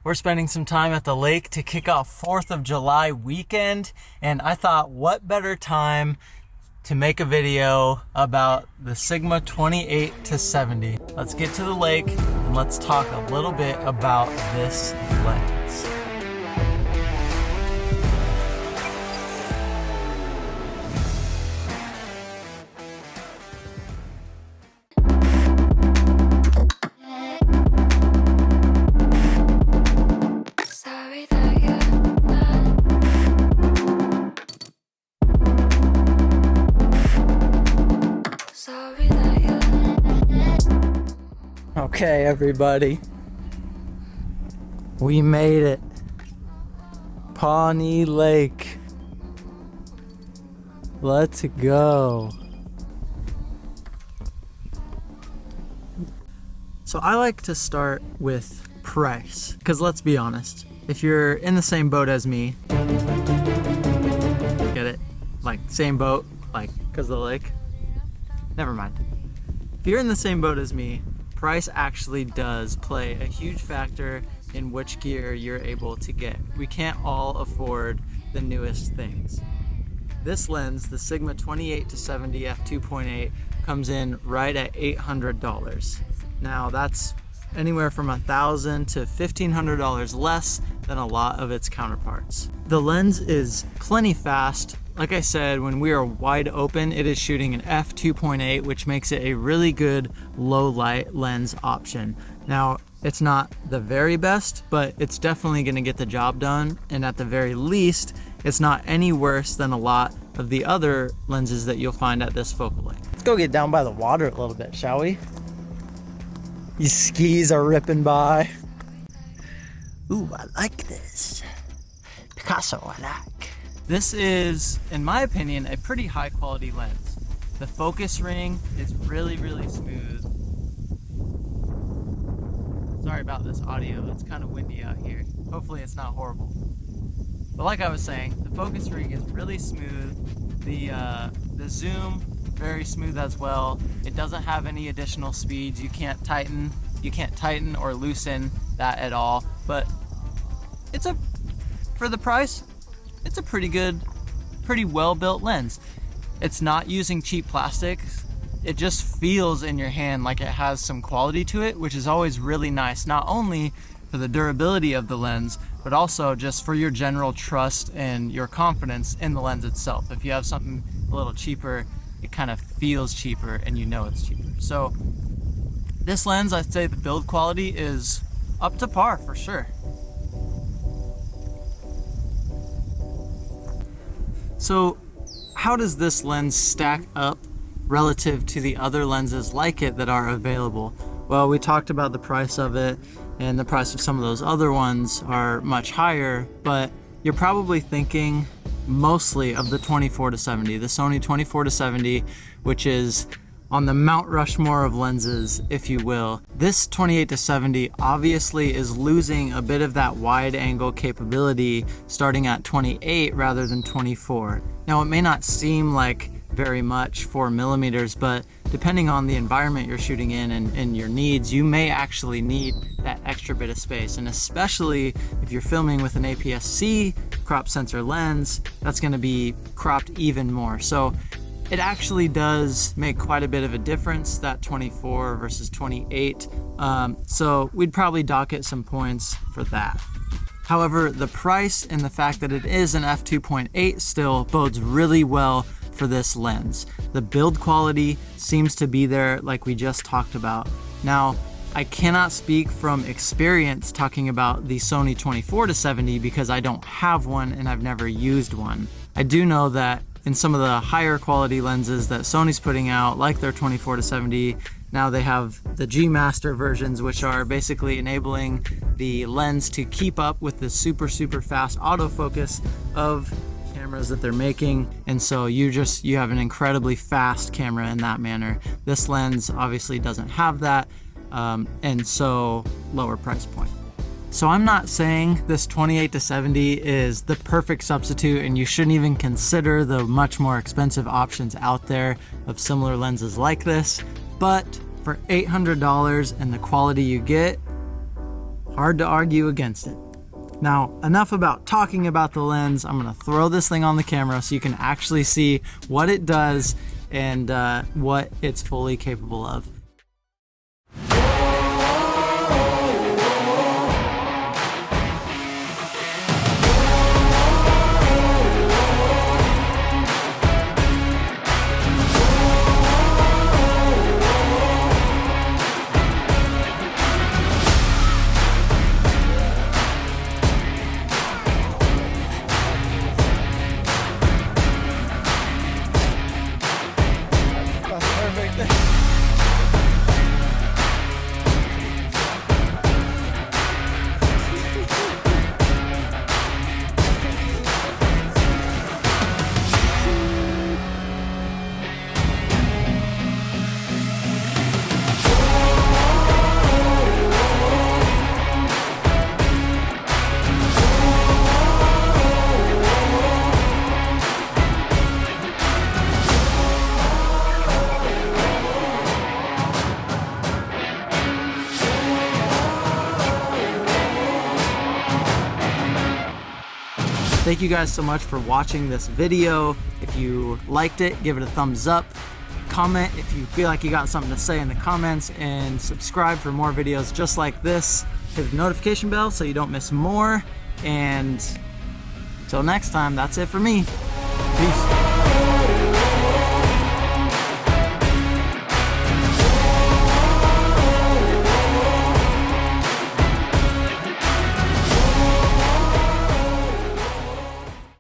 We're spending some time at the lake to kick off 4th of July weekend, and I thought what better time to make a video about the Sigma 28-70. Let's get to the lake and let's talk a little bit about this lens. Okay, everybody, we made it. Pawnee Lake. Let's go. So I like to start with price, because let's be honest, if you're in the same boat as me, get it? Like same boat, like because of the lake? Never mind. If you're in the same boat as me, price actually does play a huge factor in which gear you're able to get. We can't all afford the newest things. This lens, the Sigma 28-70 f2.8, comes in right at $800. Now that's anywhere from $1,000 to $1,500 less than a lot of its counterparts. The lens is plenty fast. Like I said, when we are wide open, it is shooting an f2.8, which makes it a really good low light lens option. Now, it's not the very best, but it's definitely gonna get the job done. And at the very least, it's not any worse than a lot of the other lenses that you'll find at this focal length. Let's go get down by the water a little bit, shall we? These skis are ripping by. Ooh, I like this. Picasso, I like. This is, in my opinion, a pretty high quality lens. The focus ring is really, really smooth. Sorry about this audio, it's kind of windy out here. Hopefully it's not horrible. But like I was saying, the focus ring is really smooth. The zoom, very smooth as well. It doesn't have any additional speeds. You can't tighten or loosen that at all. But for the price, it's a pretty well-built lens. It's not using cheap plastics. It just feels in your hand like it has some quality to it, which is always really nice, not only for the durability of the lens, but also just for your general trust and your confidence in the lens itself. If you have something a little cheaper, it kind of feels cheaper and you know it's cheaper. So this lens, I'd say the build quality is up to par for sure. So how does this lens stack up relative to the other lenses like it that are available? Well, we talked about the price of it, and the price of some of those other ones are much higher, but you're probably thinking mostly of the 24-70, the Sony 24-70, which is on the Mount Rushmore of lenses, if you will. This 28-70 obviously is losing a bit of that wide angle capability starting at 28 rather than 24. Now it may not seem like very much 4mm, but depending on the environment you're shooting in and your needs, you may actually need that extra bit of space. And especially if you're filming with an APS-C crop sensor lens, that's gonna be cropped even more. So it actually does make quite a bit of a difference, that 24 versus 28. So we'd probably dock it some points for that. However, the price and the fact that it is an f2.8 still bodes really well for this lens. The build quality seems to be there like we just talked about. Now, I cannot speak from experience talking about the Sony 24-70 because I don't have one and I've never used one. I do know that in some of the higher quality lenses that Sony's putting out, like their 24-70, now they have the G Master versions, which are basically enabling the lens to keep up with the super fast autofocus of cameras that they're making. And so you have an incredibly fast camera in that manner. This lens obviously doesn't have that, and so lower price point. So I'm not saying this 28-70 is the perfect substitute and you shouldn't even consider the much more expensive options out there of similar lenses like this, but for $800 and the quality you get, Hard to argue against it. Now, enough about talking about the lens. I'm gonna throw this thing on the camera so you can actually see what it does and what it's fully capable of. Thank you guys so much for watching this video. If you liked it, give it a thumbs up. Comment if you feel like you got something to say in the comments, and subscribe for more videos just like this. Hit the notification bell so you don't miss more. And until next time, that's it for me. Peace.